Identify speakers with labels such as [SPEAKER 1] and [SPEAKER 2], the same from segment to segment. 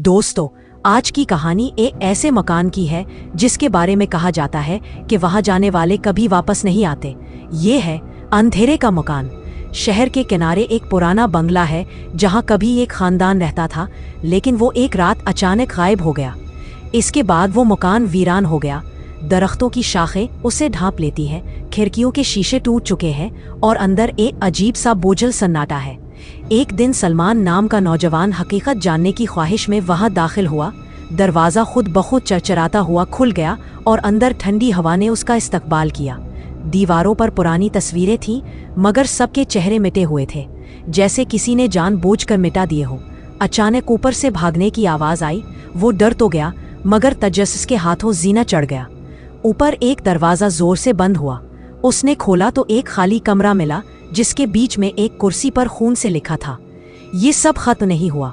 [SPEAKER 1] दोस्तों, आज की कहानी एक ऐसे मकान की है जिसके बारे में कहा जाता है कि वहां जाने वाले कभी वापस नहीं आते। ये है अंधेरे का मकान। शहर के किनारे एक पुराना बंगला है जहां कभी एक खानदान रहता था, लेकिन वो एक रात अचानक गायब हो गया। इसके बाद वो मकान वीरान हो गया। दरख्तों की शाखें उसे ढांप लेती हैं, खिड़कियों के शीशे टूट चुके हैं और अंदर एक अजीब सा बोझल सन्नाटा है। एक दिन सलमान नाम का नौजवान हकीकत जानने की ख्वाहिश में वहां दाखिल हुआ। दरवाज़ा खुद बखुद चरचराता हुआ खुल गया और अंदर ठंडी हवा ने उसका इस्तकबाल किया। दीवारों पर पुरानी तस्वीरें थीं, मगर सबके चेहरे मिटे हुए थे, जैसे किसी ने जानबूझकर मिटा दिए हो। अचानक ऊपर से भागने की आवाज़ आई। वो डर तो गया, मगर तजस्सुस के हाथों जीना चढ़ गया। ऊपर एक दरवाज़ा जोर से बंद हुआ। उसने खोला तो एक खाली कमरा मिला, जिसके बीच में एक कुर्सी पर खून से लिखा था, ये सब खत्म नहीं हुआ।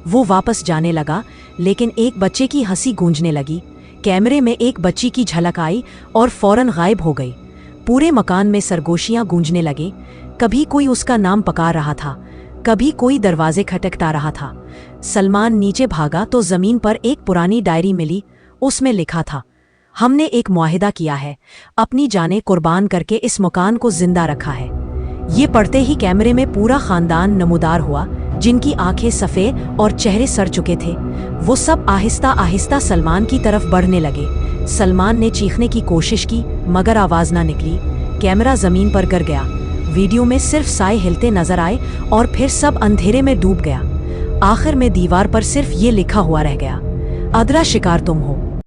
[SPEAKER 1] वो वापस जाने लगा, लेकिन एक बच्चे की हंसी गूंजने लगी। कैमरे में एक बच्ची की झलक आई और फौरन गायब हो गई। पूरे मकान में सरगोशियां गूंजने लगे। कभी कोई उसका नाम पुकार रहा था, कभी कोई दरवाजे खटखटा रहा था। सलमान नीचे भागा तो जमीन पर एक पुरानी डायरी मिली। उसमें लिखा था, हमने एक मुआहिदा किया है, अपनी जानें कुर्बान करके इस मकान को जिंदा रखा है। ये पढ़ते ही कैमरे में पूरा खानदान नमूदार हुआ, जिनकी आंखें सफ़ेद और चेहरे सड़ चुके थे। वो सब आहिस्ता आहिस्ता सलमान की तरफ बढ़ने लगे। सलमान ने चीखने की कोशिश की, मगर आवाज़ ना निकली। कैमरा ज़मीन पर गिर गया। वीडियो में सिर्फ साए हिलते नजर आए और फिर सब अंधेरे में डूब गया। आखिर में दीवार पर सिर्फ ये लिखा हुआ रह गया, अदरा शिकार तुम हो।